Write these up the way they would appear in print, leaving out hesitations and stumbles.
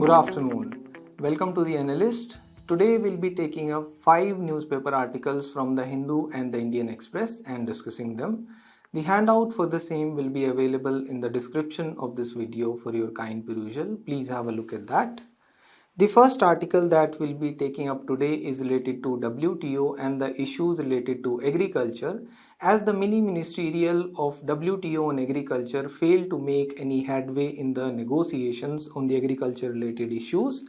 Good afternoon. Welcome to the Analyst. Today we'll be taking up 5 newspaper articles from the Hindu and the Indian Express and discussing them. The handout for the same will be available in the description of this video for your kind perusal. Please have a look at that. The first article that we'll be taking up today is related to WTO and the issues related to agriculture, as the mini ministerial of WTO on agriculture failed to make any headway in the negotiations on the agriculture related issues.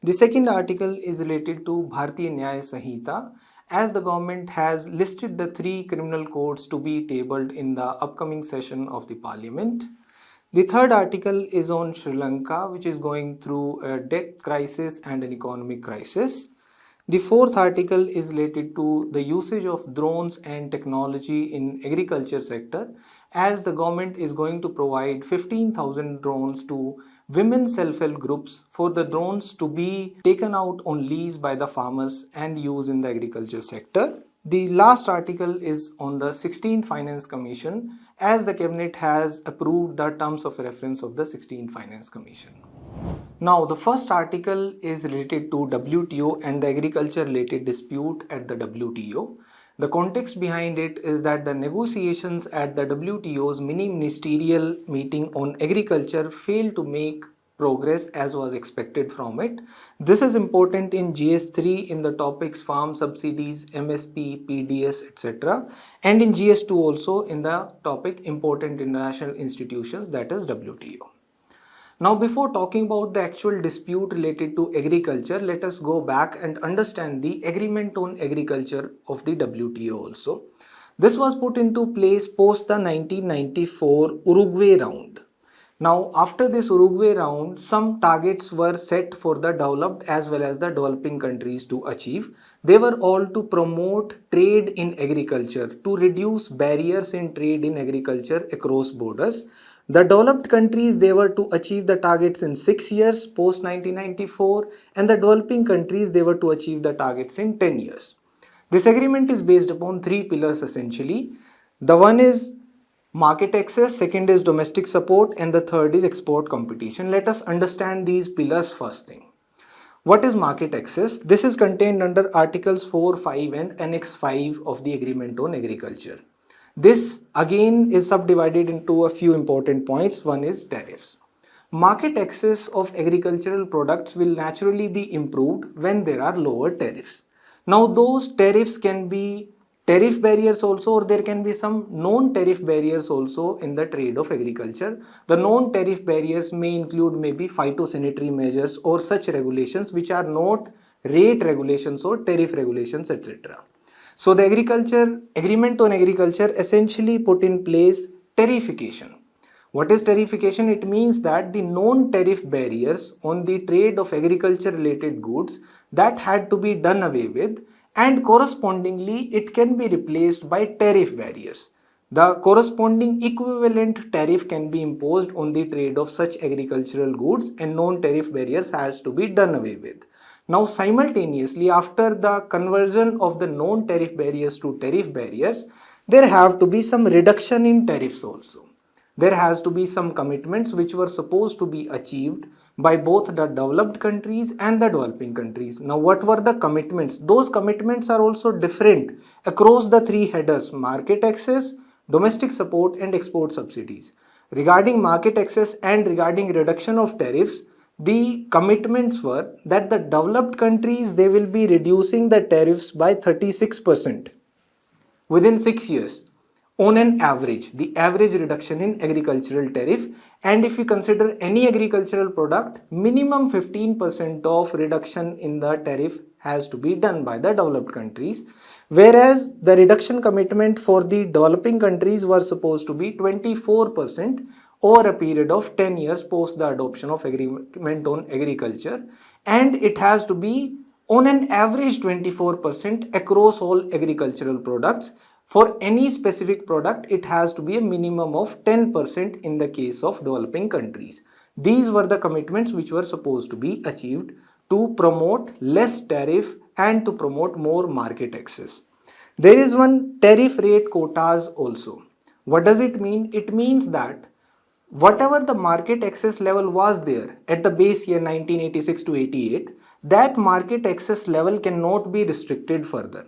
The second article is related to Bharatiya Nyaya Sanhita, as the government has listed the 3 criminal codes to be tabled in the upcoming session of the parliament. The third article is on Sri Lanka, which is going through a debt crisis and an economic crisis. The fourth article is related to the usage of drones and technology in agriculture sector, as the government is going to provide 15,000 drones to women self-help groups for the drones to be taken out on lease by the farmers and used in the agriculture sector. The last article is on the 16th Finance Commission, as the Cabinet has approved the terms of reference of the 16th Finance Commission. Now, the first article is related to WTO and the agriculture related dispute at the WTO. The context behind it is that the negotiations at the WTO's mini ministerial meeting on agriculture failed to make progress as was expected from it. This is important in GS3 in the topics farm subsidies, MSP, PDS, etc. and in GS2 also in the topic important international institutions, that is WTO. Now, before talking about the actual dispute related to agriculture, let us go back and understand the agreement on agriculture of the WTO also. This was put into place post the 1994 Uruguay round. Now, after this Uruguay round, some targets were set for the developed as well as the developing countries to achieve. They were all to promote trade in agriculture, to reduce barriers in trade in agriculture across borders. The developed countries, they were to achieve the targets in 6 years post 1994, and the developing countries, they were to achieve the targets in 10 years. This agreement is based upon 3 pillars essentially. The one is market access, second is domestic support, and the third is export competition. Let us understand these pillars first thing. What is market access? This is contained under Articles 4, 5 and Annex 5 of the Agreement on Agriculture. This again is subdivided into a few important points. One is tariffs. Market access of agricultural products will naturally be improved when there are lower tariffs. Now, those tariffs can be tariff barriers also, or there can be some non-tariff barriers also in the trade of agriculture. The non-tariff barriers may include maybe phytosanitary measures or such regulations which are not rate regulations or tariff regulations, etc. So the agreement on agriculture essentially put in place tariffication. What is tariffication? It means that the non-tariff barriers on the trade of agriculture related goods, that had to be done away with, and correspondingly it can be replaced by tariff barriers. The corresponding equivalent tariff can be imposed on the trade of such agricultural goods, and non-tariff barriers has to be done away with. Now, simultaneously, after the conversion of the non-tariff barriers to tariff barriers, there have to be some reduction in tariffs also. There has to be some commitments which were supposed to be achieved by both the developed countries and the developing countries. Now, what were the commitments? Those commitments are also different across the 3 headers: market access, domestic support and export subsidies. Regarding market access and regarding reduction of tariffs, the commitments were that the developed countries, they will be reducing the tariffs by 36% within 6 years on an average, the average reduction in agricultural tariff. And if we consider any agricultural product, minimum 15% of reduction in the tariff has to be done by the developed countries, whereas the reduction commitment for the developing countries were supposed to be 24% over a period of 10 years post the adoption of agreement on agriculture, and it has to be on an average 24% across all agricultural products. For any specific product, it has to be a minimum of 10% in the case of developing countries. These were the commitments which were supposed to be achieved to promote less tariff and to promote more market access. There is one tariff rate quotas also. What does it mean? It means that whatever the market access level was there at the base year 1986 to 88, that market access level cannot be restricted further.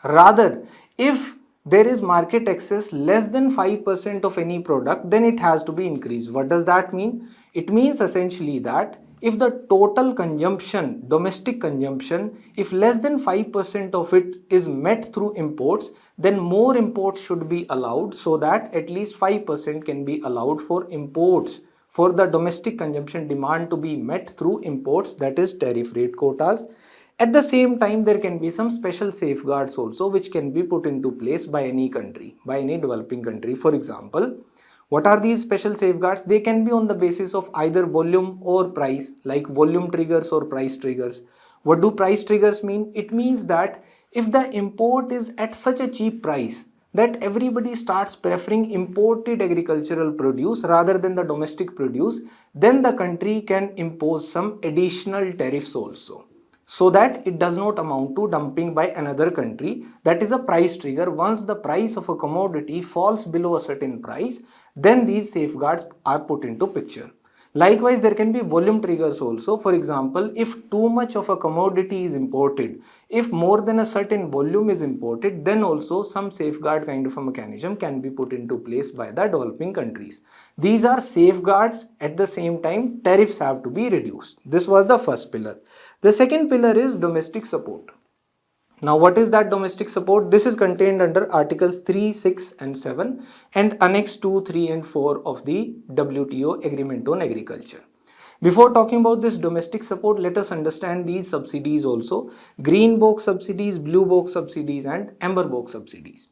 Rather, if there is market access less than 5% of any product, then it has to be increased. What does that mean? It means essentially that if the total consumption, domestic consumption, if less than 5% of it is met through imports, then more imports should be allowed, so that at least 5% can be allowed for imports, for the domestic consumption demand to be met through imports, that is tariff rate quotas. At the same time, there can be some special safeguards also which can be put into place by any country, by any developing country. For example, what are these special safeguards? They can be on the basis of either volume or price, like volume triggers or price triggers. What do price triggers mean? It means that if the import is at such a cheap price that everybody starts preferring imported agricultural produce rather than the domestic produce, then the country can impose some additional tariffs also, so that it does not amount to dumping by another country. That is a price trigger. Once the price of a commodity falls below a certain price, then these safeguards are put into picture. Likewise, there can be volume triggers also. For example, if too much of a commodity is imported, if more than a certain volume is imported, then also some safeguard kind of a mechanism can be put into place by the developing countries. These are safeguards. At the same time, tariffs have to be reduced. This was the first pillar. The second pillar is domestic support. Now, what is that domestic support? This is contained under Articles 3, 6 and 7 and Annex 2, 3 and 4 of the WTO Agreement on Agriculture. Before talking about this domestic support, let us understand these subsidies also. Green box subsidies, blue box subsidies and amber box subsidies.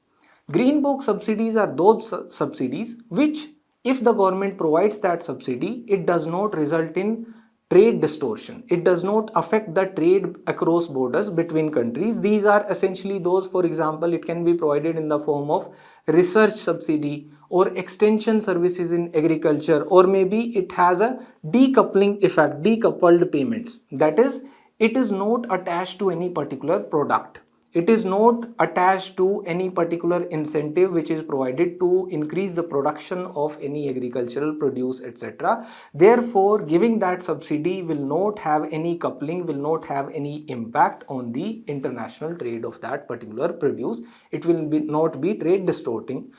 Green box subsidies are those subsidies which, if the government provides that subsidy, it does not result in trade distortion. It does not affect the trade across borders between countries. These are essentially those, for example, it can be provided in the form of research subsidy or extension services in agriculture, or maybe it has a decoupling effect, decoupled payments. That is, it is not attached to any particular product. It is not attached to any particular incentive which is provided to increase the production of any agricultural produce, etc. Therefore, giving that subsidy will not have any coupling, will not have any impact on the international trade of that particular produce. It will not be trade distorting.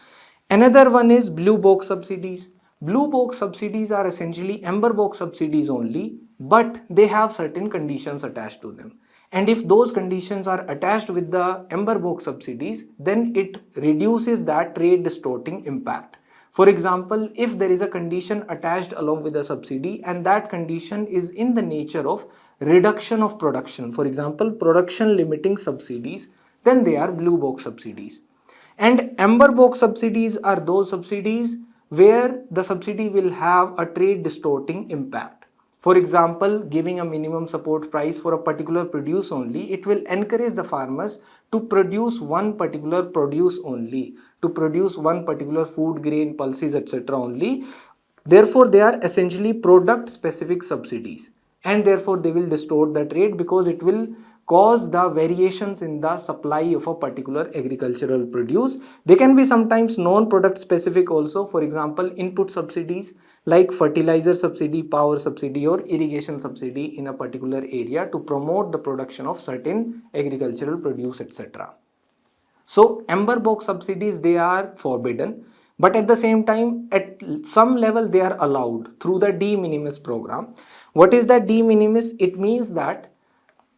Another one is blue box subsidies. Blue box subsidies are essentially amber box subsidies only, but they have certain conditions attached to them. And if those conditions are attached with the amber box subsidies, then it reduces that trade distorting impact. For example, if there is a condition attached along with the subsidy and that condition is in the nature of reduction of production, for example, production limiting subsidies, then they are blue box subsidies. And amber box subsidies are those subsidies where the subsidy will have a trade distorting impact. For example, giving a minimum support price for a particular produce only, it will encourage the farmers to produce one particular produce only, to produce one particular food grain, pulses, etc. only. Therefore, they are essentially product specific subsidies, and therefore they will distort the trade because it will cause the variations in the supply of a particular agricultural produce. They can be sometimes non-product specific also. For example, input subsidies like fertilizer subsidy, power subsidy or irrigation subsidy in a particular area to promote the production of certain agricultural produce, etc. So amber box subsidies, they are forbidden, but at the same time at some level they are allowed through the de minimis program. What is that de minimis? It means that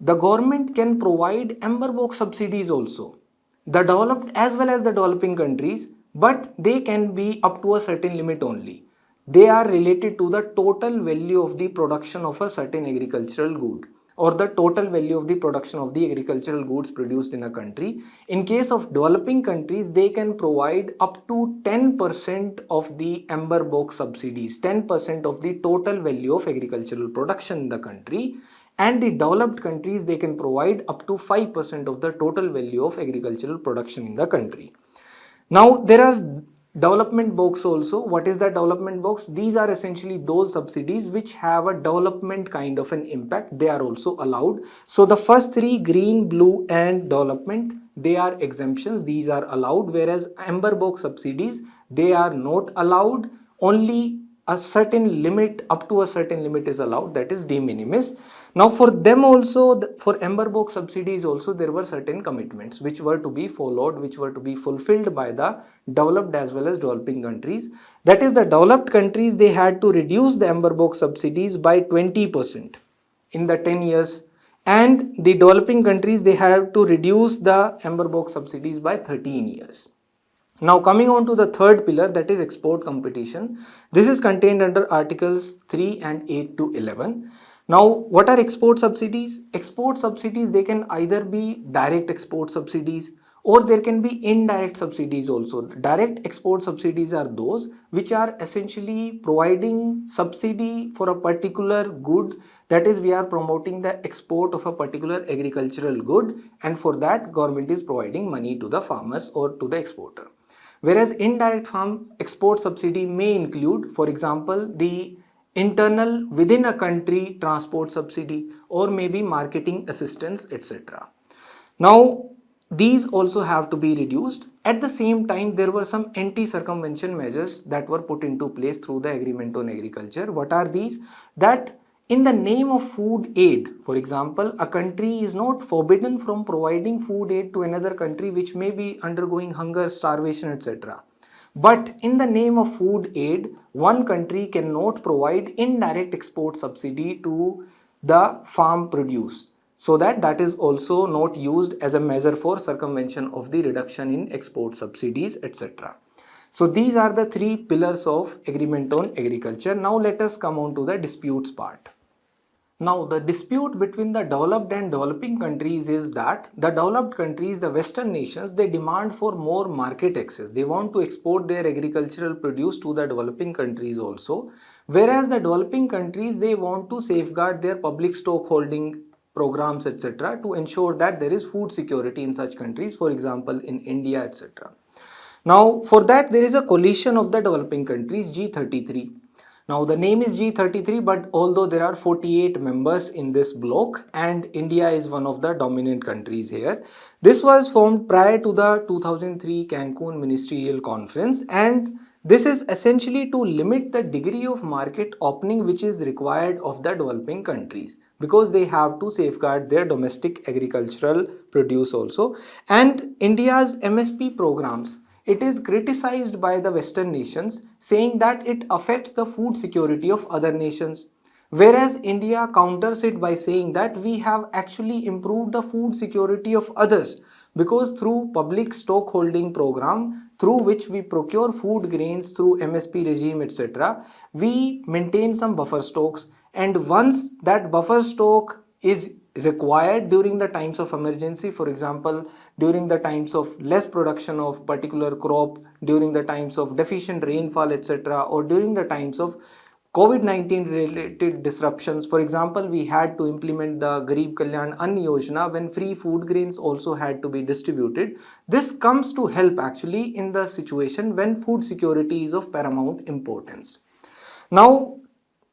the government can provide amber box subsidies also, the developed as well as the developing countries, but they can be up to a certain limit only. They are related to the total value of the production of a certain agricultural good, or the total value of the production of the agricultural goods produced in a country. In case of developing countries, they can provide up to 10% of the amber box subsidies, 10% of the total value of agricultural production in the country. And the developed countries, they can provide up to 5% of the total value of agricultural production in the country. Now, there are development box also. What is the development box? These are essentially those subsidies which have a development kind of an impact. They are also allowed. So the first three, green, blue and development, they are exemptions. These are allowed, whereas amber box subsidies, they are not allowed. Only a certain limit, up to a certain limit is allowed, that is de minimis. Now for them also, for Emberbox subsidies also, there were certain commitments which were to be followed, which were to be fulfilled by the developed as well as developing countries. That is, the developed countries, they had to reduce the Emberbox subsidies by 20% in the 10 years, and the developing countries, they have to reduce the Emberbox subsidies by 13 years. Now coming on to the third pillar, that is export competition. This is contained under articles 3 and 8 to 11. Now what are export subsidies? Export subsidies, they can either be direct export subsidies or there can be indirect subsidies also. Direct export subsidies are those which are essentially providing subsidy for a particular good, that is, we are promoting the export of a particular agricultural good, and for that government is providing money to the farmers or to the exporter. Whereas indirect farm export subsidy may include, for example, the internal within a country transport subsidy or maybe marketing assistance, etc. Now, these also have to be reduced. At the same time, there were some anti-circumvention measures that were put into place through the Agreement on Agriculture. What are these? That in the name of food aid, for example, a country is not forbidden from providing food aid to another country which may be undergoing hunger, starvation, etc. But in the name of food aid, one country cannot provide indirect export subsidy to the farm produce, so that is also not used as a measure for circumvention of the reduction in export subsidies, etc. So these are the three pillars of Agreement on Agriculture. Now let us come on to the disputes part. Now, the dispute between the developed and developing countries is that the developed countries, the Western nations, they demand for more market access. They want to export their agricultural produce to the developing countries also. Whereas the developing countries, they want to safeguard their public stock holding programs, etc., to ensure that there is food security in such countries, for example, in India, etc. Now, for that, there is a coalition of the developing countries, G33. Now the name is G33, but although there are 48 members in this bloc and India is one of the dominant countries here. This was formed prior to the 2003 Cancun Ministerial Conference, and this is essentially to limit the degree of market opening which is required of the developing countries, because they have to safeguard their domestic agricultural produce also. And India's MSP programs, it is criticized by the Western nations, saying that it affects the food security of other nations. Whereas India counters it by saying that we have actually improved the food security of others, because through public stock holding program, through which we procure food grains through MSP regime, etc., we maintain some buffer stocks, and once that buffer stock is required during the times of emergency, for example, during the times of less production of particular crop, during the times of deficient rainfall, etc., or during the times of COVID-19 related disruptions. For example, we had to implement the Garib Kalyan Ann Yojana when free food grains also had to be distributed. This comes to help actually in the situation when food security is of paramount importance. Now,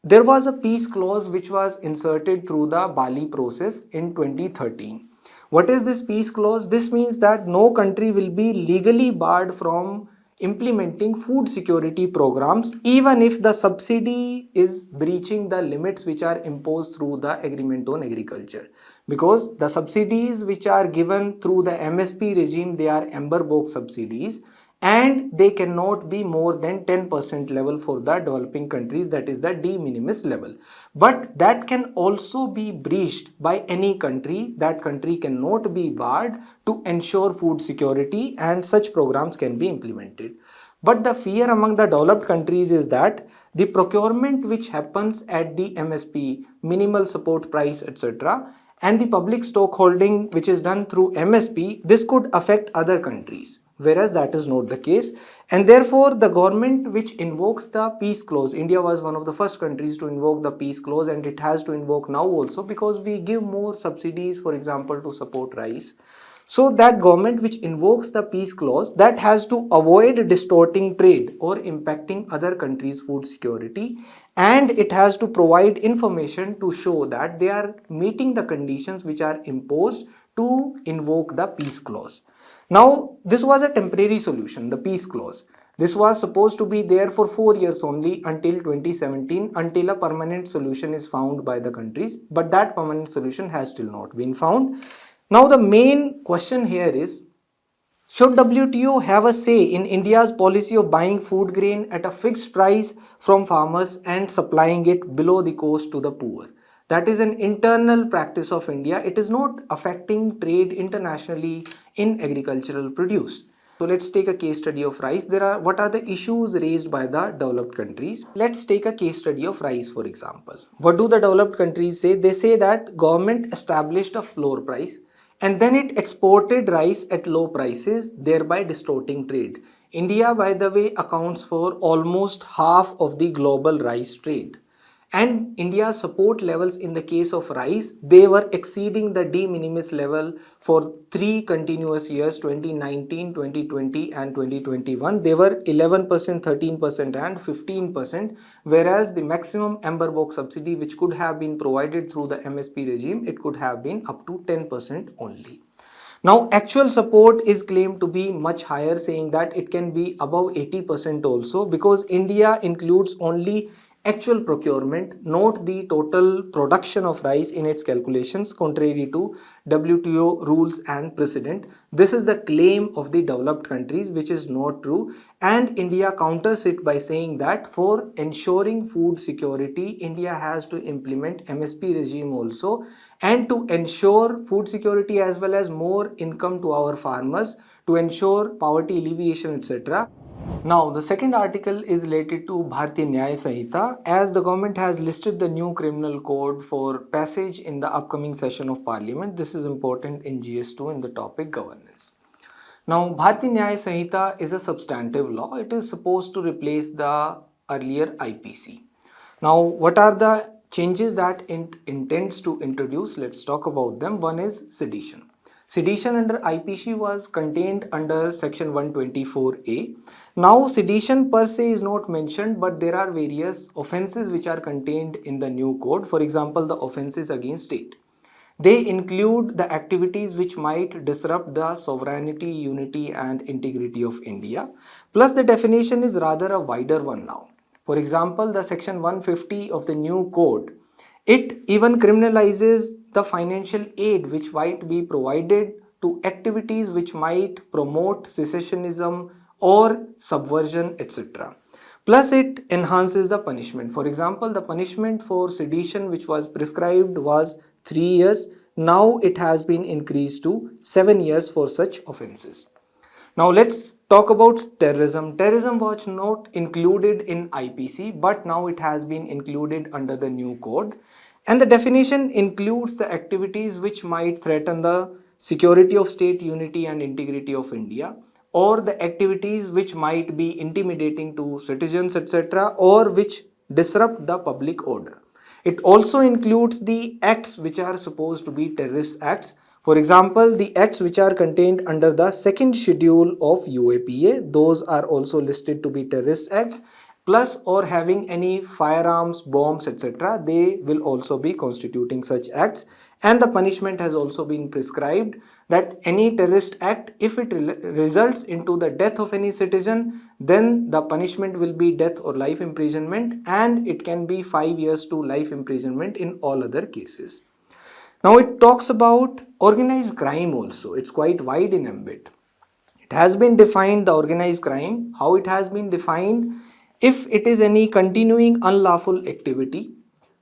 there was a peace clause which was inserted through the Bali process in 2013. What is this peace clause? This means that no country will be legally barred from implementing food security programs even if the subsidy is breaching the limits which are imposed through the Agreement on Agriculture. Because the subsidies which are given through the MSP regime, they are ember box subsidies, and they cannot be more than 10% level for the developing countries, that is the de minimis level. But that can also be breached by any country. That country cannot be barred to ensure food security, and such programs can be implemented. But the fear among the developed countries is that the procurement which happens at the MSP, minimal support price, etc., and the public stock holding which is done through MSP, this could affect other countries, whereas that is not the case. And therefore the government which invokes the peace clause, India was one of the first countries to invoke the peace clause, and it has to invoke now also, because we give more subsidies, for example, to support rice. So that government which invokes the peace clause, that has to avoid distorting trade or impacting other countries' food security, and it has to provide information to show that they are meeting the conditions which are imposed to invoke the peace clause. Now, this was a temporary solution, the peace clause. This was supposed to be there for 4 years only until 2017, until a permanent solution is found by the countries, but that permanent solution has still not been found. Now the main question here is, should WTO have a say in India's policy of buying food grain at a fixed price from farmers and supplying it below the cost to the poor? That is an internal practice of India. It is not affecting trade internationally in agricultural produce. So let's take a case study of rice. What are the issues raised by the developed countries? Let's take a case study of rice, for example. What do the developed countries say? They say that government established a floor price and then it exported rice at low prices, thereby distorting trade. India, by the way, accounts for almost half of the global rice trade. And India's support levels in the case of rice, they were exceeding the de minimis level for 3 continuous years, 2019, 2020 and 2021. They were 11%, 13% and 15%, whereas the maximum ember box subsidy which could have been provided through the MSP regime, it could have been up to 10% only. Now actual support is claimed to be much higher, saying that it can be above 80% also, because India includes only actual procurement, not the total production of rice in its calculations, contrary to WTO rules and precedent. This is the claim of the developed countries, which is not true, and India counters it by saying that for ensuring food security, India has to implement MSP regime also, and to ensure food security as well as more income to our farmers, to ensure poverty alleviation, etc. Now, the second article is related to Bharatiya Nyaya Sanhita, as the government has listed the new criminal code for passage in the upcoming session of Parliament. This is important in GS2 in the topic governance. Now, Bharatiya Nyaya Sanhita is a substantive law. It is supposed to replace the earlier IPC. Now, what are the changes that it intends to introduce? Let's talk about them. One is sedition. Sedition under IPC was contained under section 124A. Now, sedition per se is not mentioned, but there are various offences which are contained in the new code. For example, the offences against state. They include the activities which might disrupt the sovereignty, unity and integrity of India. Plus, the definition is rather a wider one now. For example, the section 150 of the new code, it even criminalizes the financial aid which might be provided to activities which might promote secessionism or subversion, etc. Plus, it enhances the punishment. For example, the punishment for sedition which was prescribed was 3 years. Now it has been increased to 7 years for such offences. Now let's talk about terrorism. Terrorism was not included in IPC, but now it has been included under the new code. And the definition includes the activities which might threaten the security of state unity and integrity of India, or the activities which might be intimidating to citizens, etc., or which disrupt the public order. It also includes the acts which are supposed to be terrorist acts. For example, the acts which are contained under the second schedule of UAPA, those are also listed to be terrorist acts, plus or having any firearms, bombs, etc. They will also be constituting such acts. And the punishment has also been prescribed that any terrorist act, if it results into the death of any citizen, then the punishment will be death or life imprisonment, and it can be 5 years to life imprisonment in all other cases. Now it talks about organized crime also. It's quite wide in ambit. It has been defined, the organized crime, how it has been defined: if it is any continuing unlawful activity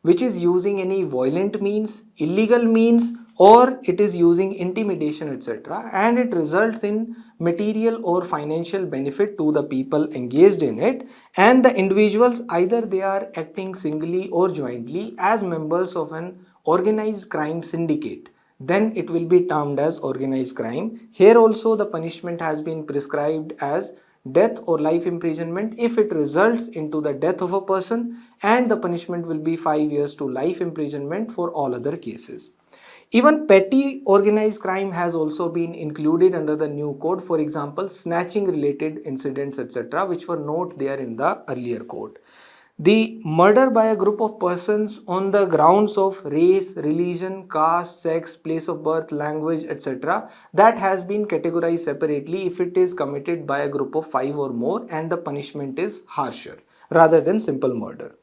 which is using any violent means, illegal means, or it is using intimidation, etc., and it results in material or financial benefit to the people engaged in it, and the individuals, either they are acting singly or jointly as members of an organized crime syndicate, then it will be termed as organized crime. Here also the punishment has been prescribed as death or life imprisonment if it results into the death of a person, and the punishment will be 5 years to life imprisonment for all other cases. Even petty organized crime has also been included under the new code. For example, snatching related incidents, etc., which were not there in the earlier code. The murder by a group of persons on the grounds of race, religion, caste, sex, place of birth, language, etc., that has been categorized separately if it is committed by a group of 5 or more, and the punishment is harsher rather than simple murder.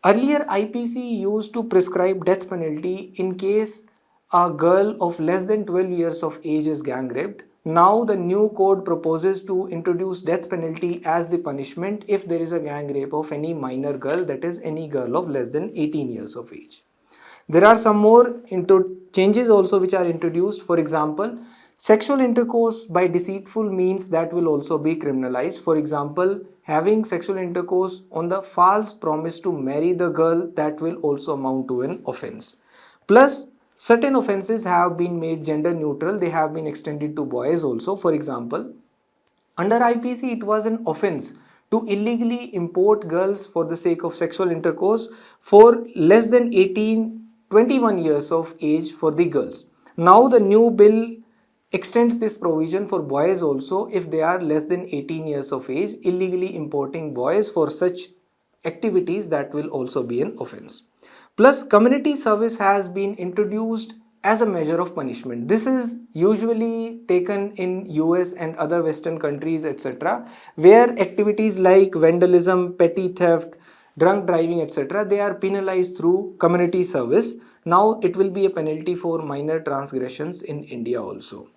Earlier, IPC used to prescribe death penalty in case a girl of less than 12 years of age is gang raped. Now the new code proposes to introduce death penalty as the punishment if there is a gang rape of any minor girl, that is any girl of less than 18 years of age. There are some more changes also which are introduced. For example, sexual intercourse by deceitful means, that will also be criminalized. For example, having sexual intercourse on the false promise to marry the girl, that will also amount to an offense. Plus, certain offenses have been made gender neutral. They have been extended to boys also. For example, under IPC, it was an offense to illegally import girls for the sake of sexual intercourse for less than 21 years of age for the girls. Now the new bill extends this provision for boys also if they are less than 18 years of age. Illegally importing boys for such activities, that will also be an offense. Plus, community service has been introduced as a measure of punishment. This is usually taken in US and other Western countries, etc., where activities like vandalism, petty theft, drunk driving, etc., they are penalized through community service. Now it will be a penalty for minor transgressions in India also.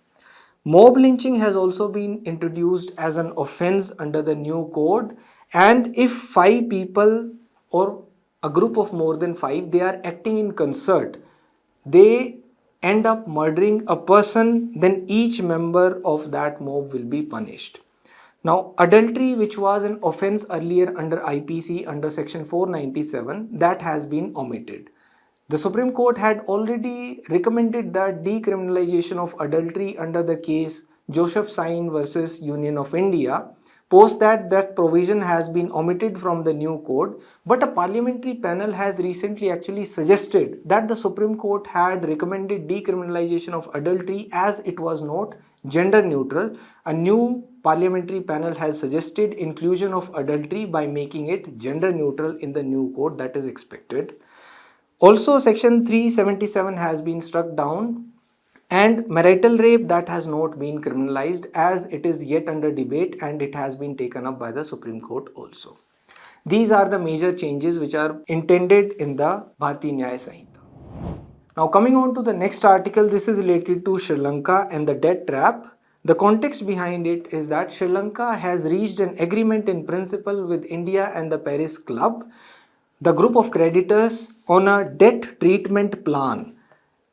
Mob lynching has also been introduced as an offense under the new code, and if 5 people or a group of more than 5, they are acting in concert, they end up murdering a person, then each member of that mob will be punished. Now, adultery, which was an offense earlier under IPC under section 497, that has been omitted. The Supreme Court had already recommended the decriminalization of adultery under the case Joseph Sain versus Union of India. Post that provision has been omitted from the new code, but a parliamentary panel has recently actually suggested that the Supreme Court had recommended decriminalization of adultery as it was not gender neutral. A new parliamentary panel has suggested inclusion of adultery by making it gender neutral in the new code that is expected. Also, section 377 has been struck down, and marital rape, that has not been criminalized as it is yet under debate, and it has been taken up by the Supreme Court also. These are the major changes which are intended in the Bharatiya Nyaya Sanhita. Now coming on to the next article, this is related to Sri Lanka and the debt trap. The context behind it is that Sri Lanka has reached an agreement in principle with India and the Paris Club, the group of creditors, on a debt treatment plan.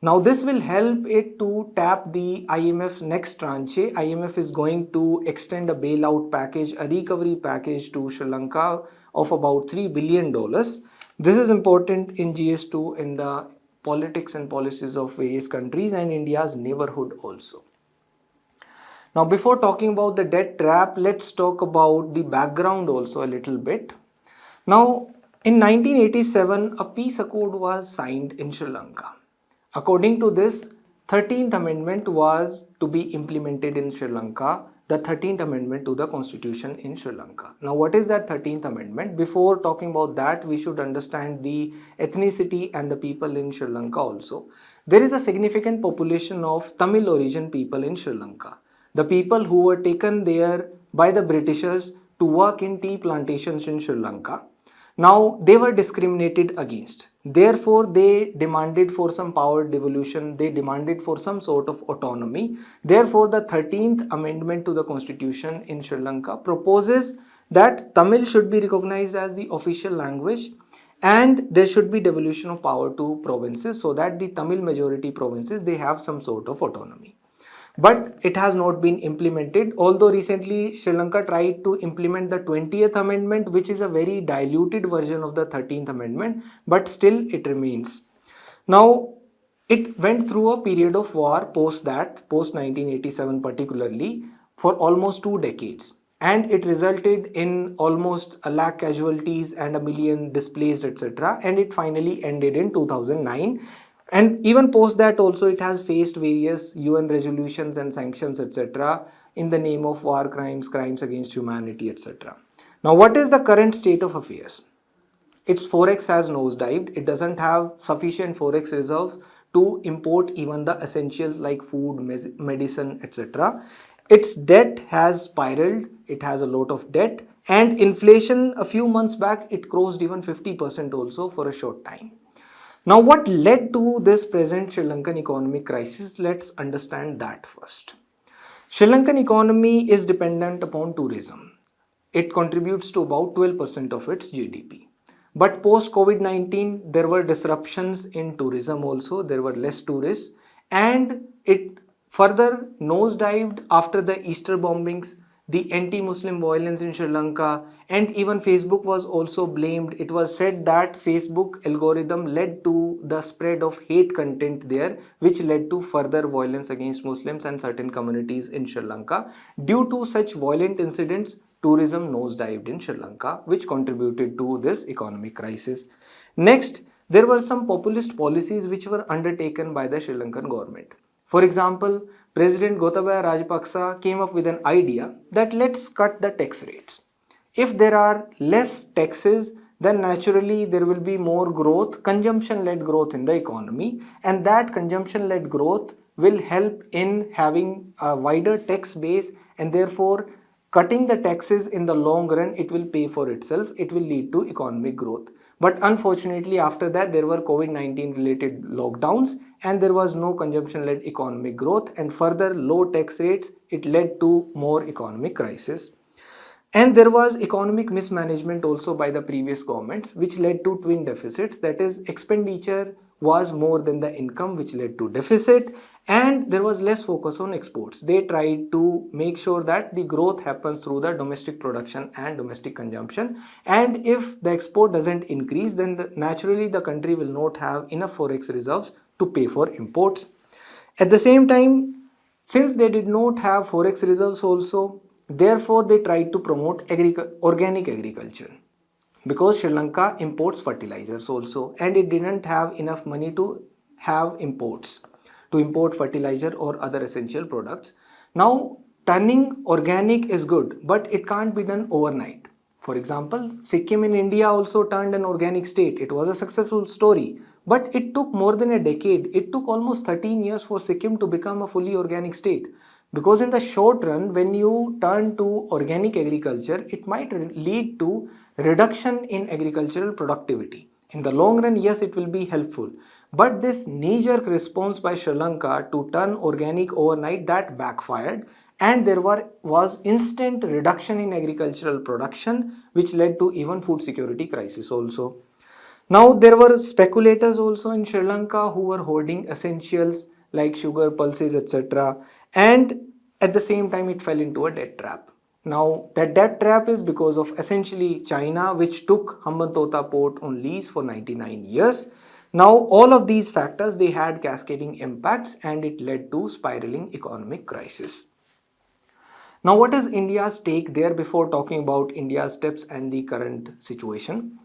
Now this will help it to tap the IMF's next tranche. IMF is going to extend a bailout package, a recovery package to Sri Lanka of about $3 billion. This is important in GS2 in the politics and policies of various countries and India's neighborhood also. Now before talking about the debt trap, let's talk about the background also a little bit. Now in 1987, a peace accord was signed in Sri Lanka. According to this, 13th Amendment was to be implemented in Sri Lanka, the 13th Amendment to the Constitution in Sri Lanka. Now what is that 13th Amendment? Before talking about that, we should understand the ethnicity and the people in Sri Lanka also. There is a significant population of Tamil origin people in Sri Lanka. The people who were taken there by the Britishers to work in tea plantations in Sri Lanka. Now they were discriminated against. Therefore, they demanded for some power devolution. They demanded for some sort of autonomy. Therefore, the 13th Amendment to the Constitution in Sri Lanka proposes that Tamil should be recognized as the official language and there should be devolution of power to provinces so that the Tamil majority provinces, they have some sort of autonomy. But it has not been implemented, although recently Sri Lanka tried to implement the 20th Amendment, which is a very diluted version of the 13th Amendment, but still it remains. Now, it went through a period of war post 1987 particularly, for almost 2 decades. And it resulted in almost a lakh casualties and a million displaced, etc. And it finally ended in 2009. And even post that also it has faced various UN resolutions and sanctions, etc. in the name of war crimes, crimes against humanity, etc. Now what is the current state of affairs? its forex has nosedived. It doesn't have sufficient forex reserves to import even the essentials like food, medicine, etc. Its debt has spiraled. It has a lot of debt, and inflation a few months back it crossed even 50% also for a short time. Now, what led to this present Sri Lankan economic crisis? Let's understand that first. Sri Lankan economy is dependent upon tourism. It contributes to about 12% of its GDP. But post COVID-19, there were disruptions in tourism also. There were less tourists, and it further nosedived after the Easter bombings, the anti-Muslim violence in Sri Lanka, and even Facebook was also blamed. It was said that Facebook algorithm led to the spread of hate content there, which led to further violence against Muslims and certain communities in Sri Lanka. Due to such violent incidents, tourism nosedived in Sri Lanka, which contributed to this economic crisis. Next, there were some populist policies which were undertaken by the Sri Lankan government. For example, President Gotabaya Rajapaksa came up with an idea that let's cut the tax rates. If there are less taxes, then naturally there will be more growth, consumption-led growth in the economy, and that consumption-led growth will help in having a wider tax base, and therefore cutting the taxes in the long run, it will pay for itself. It will lead to economic growth. But unfortunately, after that, there were COVID-19 related lockdowns and there was no consumption-led economic growth, and further low tax rates, it led to more economic crisis. And there was economic mismanagement also by the previous governments, which led to twin deficits. That is, expenditure was more than the income, which led to deficit, and there was less focus on exports. They tried to make sure that the growth happens through the domestic production and domestic consumption, and if the export doesn't increase, then naturally the country will not have enough forex reserves to pay for imports. At the same time, since they did not have forex reserves also, therefore they tried to promote organic agriculture, because Sri Lanka imports fertilizers also, and it didn't have enough money to have imports, to import fertilizer or other essential products. Now, turning organic is good, but it can't be done overnight. For example, Sikkim in India also turned an organic state. It was a successful story, but it took more than a decade. It took almost 13 years for Sikkim to become a fully organic state. Because in the short run, when you turn to organic agriculture, it might lead to reduction in agricultural productivity. In the long run, yes, it will be helpful. But this knee-jerk response by Sri Lanka to turn organic overnight, that backfired, and there was instant reduction in agricultural production, which led to even food security crisis also. Now, there were speculators also in Sri Lanka who were hoarding essentials like sugar, pulses, etc. And at the same time, it fell into a debt trap. Now, that debt trap is because of essentially China, which took Hambantota port on lease for 99 years. Now, all of these factors, they had cascading impacts, and it led to spiraling economic crisis. Now, what is India's take there before talking about India's steps and the current situation?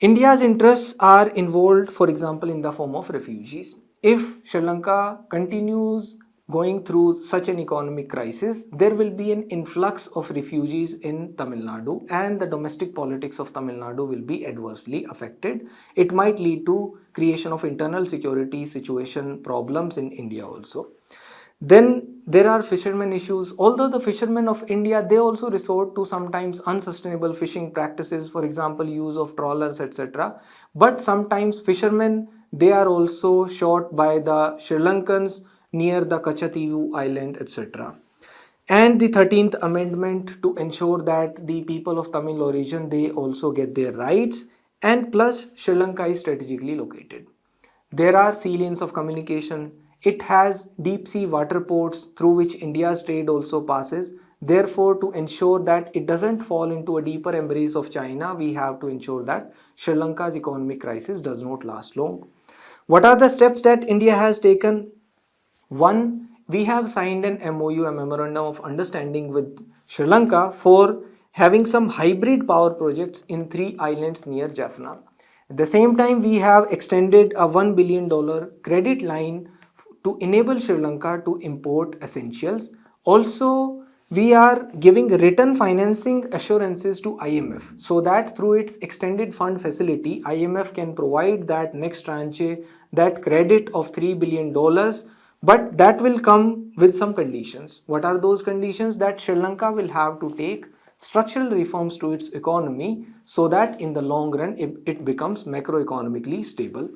India's interests are involved, for example, in the form of refugees. If Sri Lanka continues going through such an economic crisis, there will be an influx of refugees in Tamil Nadu, and the domestic politics of Tamil Nadu will be adversely affected. It might lead to creation of internal security situation problems in India also. Then there are fishermen issues. Although the fishermen of India, they also resort to sometimes unsustainable fishing practices, for example, use of trawlers, etc. But sometimes fishermen, they are also shot by the Sri Lankans near the Kachativu island, etc. And the 13th amendment to ensure that the people of Tamil origin, they also get their rights, and plus Sri Lanka is strategically located. There are sea lanes of communication. It has deep sea water ports through which India's trade also passes. Therefore, to ensure that it doesn't fall into a deeper embrace of China, we have to ensure that Sri Lanka's economic crisis does not last long. What are the steps that India has taken? One, we have signed an MOU, a Memorandum of Understanding with Sri Lanka for having some hybrid power projects in 3 islands near Jaffna. At the same time, we have extended a $1 billion credit line to enable Sri Lanka to import essentials. Also, we are giving written financing assurances to IMF so that through its extended fund facility, IMF can provide that next tranche, that credit of $3 billion, but that will come with some conditions. What are those conditions? That Sri Lanka will have to take structural reforms to its economy so that in the long run it becomes macroeconomically stable.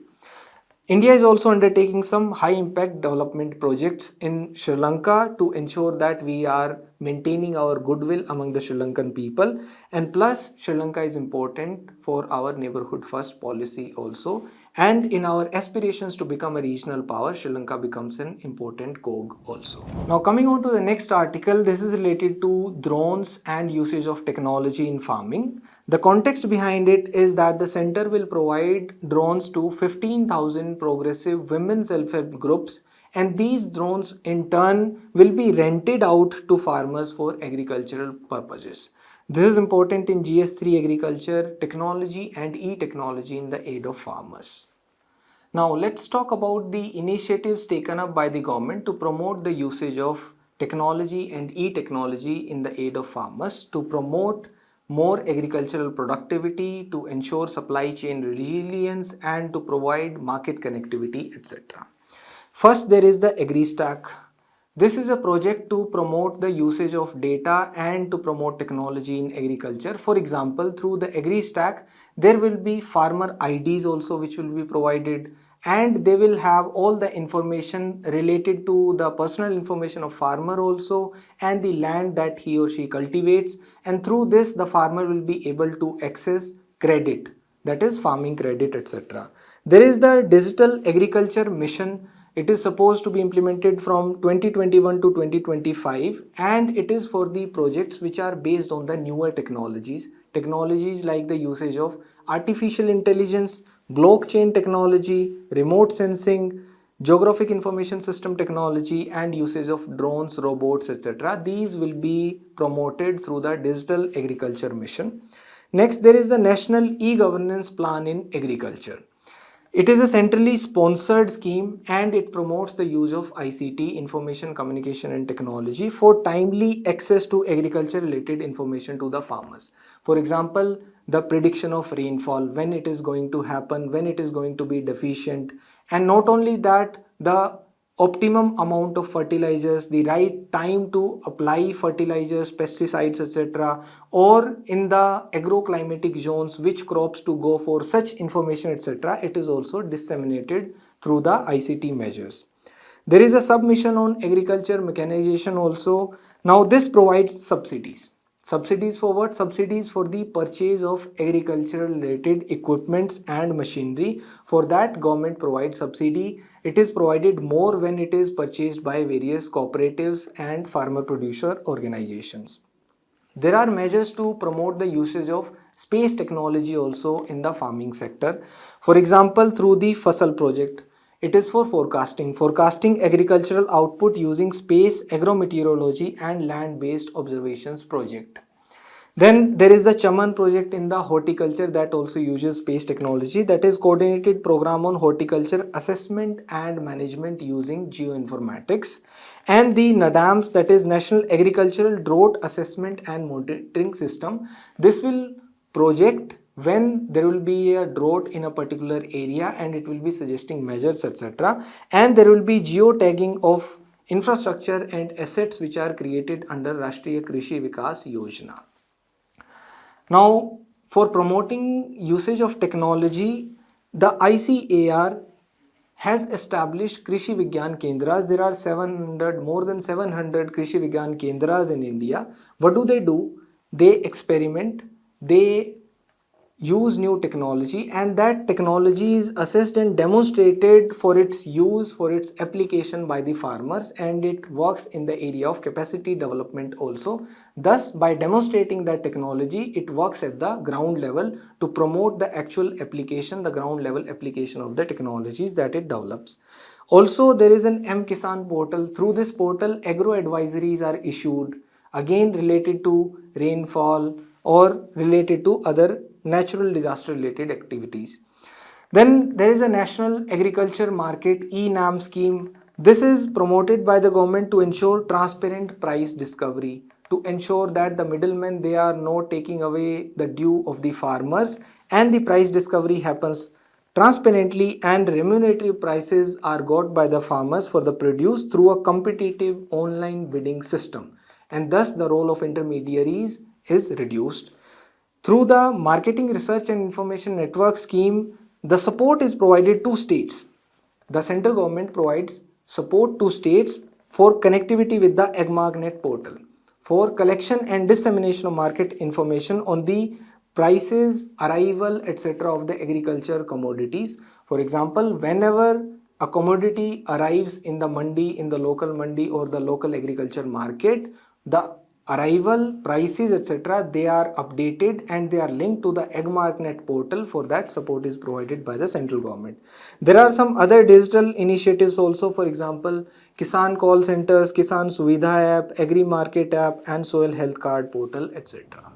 India is also undertaking some high impact development projects in Sri Lanka to ensure that we are maintaining our goodwill among the Sri Lankan people, and plus Sri Lanka is important for our neighborhood first policy also, and in our aspirations to become a regional power, Sri Lanka becomes an important cog also. Now coming on to the next article, this is related to drones and usage of technology in farming. The context behind it is that the center will provide drones to 15,000 progressive women self-help groups, and these drones in turn will be rented out to farmers for agricultural purposes. This is important in GS3 agriculture, technology and e-technology in the aid of farmers. Now let's talk about the initiatives taken up by the government to promote the usage of technology and e-technology in the aid of farmers, to promote more agricultural productivity, to ensure supply chain resilience and to provide market connectivity, etc. First, there is the AgriStack. This is a project to promote the usage of data and to promote technology in agriculture. For example, through the AgriStack, there will be farmer IDs also which will be provided, and they will have all the information related to the personal information of farmer also and the land that he or she cultivates, and through this the farmer will be able to access credit, that is farming credit, etc. There is the Digital Agriculture Mission. It is supposed to be implemented from 2021 to 2025, and it is for the projects which are based on the newer technologies. Technologies like the usage of artificial intelligence, blockchain technology, remote sensing, geographic information system technology, and usage of drones, robots, etc. These will be promoted through the Digital Agriculture Mission. Next, there is the National E-Governance Plan in Agriculture. It is a centrally sponsored scheme and it promotes the use of ICT, information communication and technology, for timely access to agriculture related information to the farmers. For example, the prediction of rainfall, when it is going to happen, when it is going to be deficient, and not only that, the optimum amount of fertilizers, the right time to apply fertilizers, pesticides, etc., or in the agroclimatic zones which crops to go for, such information, etc. It is also disseminated through the ICT measures. There is a submission on agriculture mechanization also. Now this provides subsidies. Subsidies for what? Subsidies for the purchase of agricultural related equipments and machinery. For that, government provides subsidy. It is provided more when it is purchased by various cooperatives and farmer producer organizations. There are measures to promote the usage of space technology also in the farming sector. For example, through the Fasal project. It is for forecasting agricultural output using space, agrometeorology and land-based observations project. Then there is the Chaman project in the horticulture that also uses space technology, that is coordinated program on horticulture assessment and management using geoinformatics. And the NADAMS, that is National Agricultural Drought Assessment and Monitoring System. This will project when there will be a drought in a particular area and it will be suggesting measures, etc. And there will be geotagging of infrastructure and assets which are created under Rashtriya Krishi Vikas Yojana. Now, for promoting usage of technology, the ICAR has established Krishi Vigyan Kendras. There are more than 700 Krishi Vigyan Kendras in India. What do? They experiment, they use new technology, and that technology is assessed and demonstrated for its use, for its application by the farmers, and it works in the area of capacity development also. Thus, by demonstrating that technology, it works at the ground level to promote the actual application, the ground level application of the technologies that it develops. Also, there is an M-Kisan portal. Through this portal, agro advisories are issued, again related to rainfall or related to other natural disaster related activities. Then there is a National Agriculture Market (ENAM) scheme. This is promoted by the government to ensure transparent price discovery. to ensure that the middlemen, they are not taking away the due of the farmers, and the price discovery happens transparently and remunerative prices are got by the farmers for the produce through a competitive online bidding system, and thus the role of intermediaries is reduced. Through the Marketing Research and Information Network scheme, the support is provided to states. The central government provides support to states for connectivity with the AgMarkNet portal, for collection and dissemination of market information on the prices, arrival, etc. of the agriculture commodities. For example, whenever a commodity arrives in the mandi, in the local mandi or the local agriculture market, the arrival, prices, etc. they are updated and they are linked to the AgMarkNet portal. For that, support is provided by the central government. There are some other digital initiatives also, for example, Kisan call centers, Kisan Suvidha app, Agri Market app and Soil Health Card portal, etc.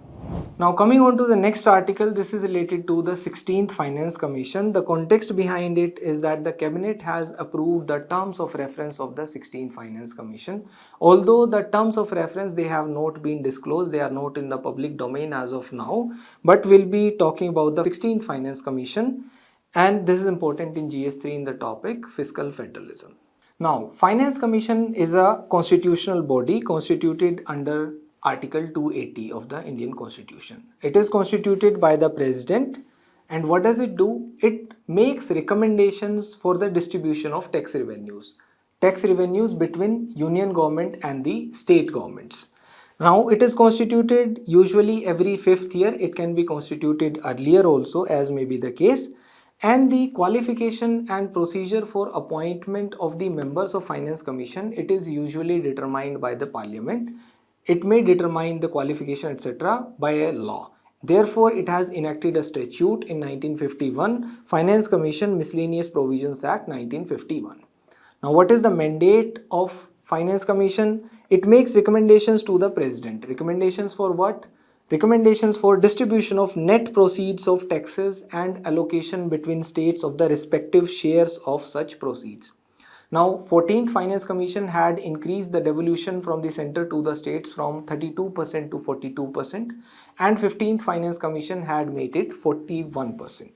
Now coming on to the next article, this is related to the 16th Finance Commission. The context behind it is that the Cabinet has approved the terms of reference of the 16th Finance Commission. Although the terms of reference, they have not been disclosed, they are not in the public domain as of now, but we'll be talking about the 16th Finance Commission, and this is important in GS3 in the topic Fiscal Federalism. Now, Finance Commission is a constitutional body constituted under Article 280 of the Indian Constitution. It is constituted by the President, and what does it do? It makes recommendations for the distribution of tax revenues. Tax revenues between Union government and the state governments. Now, it is constituted usually every 5th year. It can be constituted earlier also, as may be the case. And the qualification and procedure for appointment of the members of Finance Commission, it is usually determined by the Parliament. It may determine the qualification, etc. by a law. Therefore, it has enacted a statute in 1951, Finance Commission Miscellaneous Provisions Act 1951. Now, what is the mandate of Finance Commission? It makes recommendations to the President. Recommendations for what? Recommendations for distribution of net proceeds of taxes and allocation between states of the respective shares of such proceeds. Now, 14th Finance Commission had increased the devolution from the center to the states from 32% to 42%, and 15th Finance Commission had made it 41%.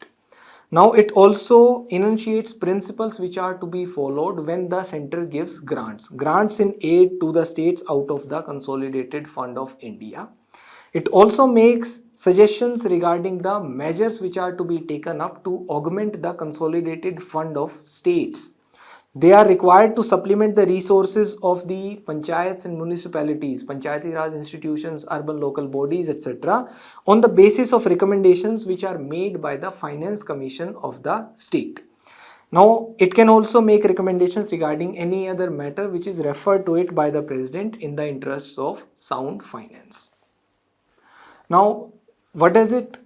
Now, it also enunciates principles which are to be followed when the center gives grants in aid to the states out of the Consolidated Fund of India. It also makes suggestions regarding the measures which are to be taken up to augment the Consolidated Fund of states. They are required to supplement the resources of the panchayats and municipalities, Panchayati Raj institutions, urban local bodies, etc. on the basis of recommendations which are made by the Finance Commission of the state. Now, it can also make recommendations regarding any other matter which is referred to it by the President in the interests of sound finance. Now, what does it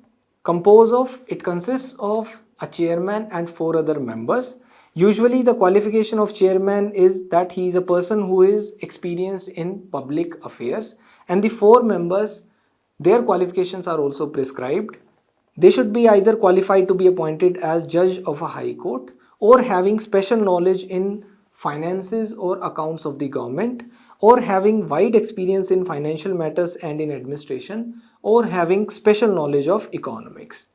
compose of? It consists of a chairman and 4 other members. Usually the qualification of chairman is that he is a person who is experienced in public affairs, and the 4 members, their qualifications are also prescribed. They should be either qualified to be appointed as judge of a high court, or having special knowledge in finances or accounts of the government, or having wide experience in financial matters and in administration, or having special knowledge of economics.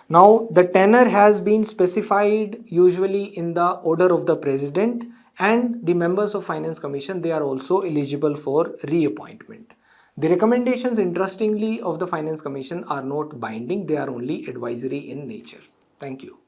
Now, the tenure has been specified usually in the order of the President, and the members of Finance Commission, they are also eligible for reappointment. The recommendations, interestingly, of the Finance Commission are not binding, they are only advisory in nature. Thank you.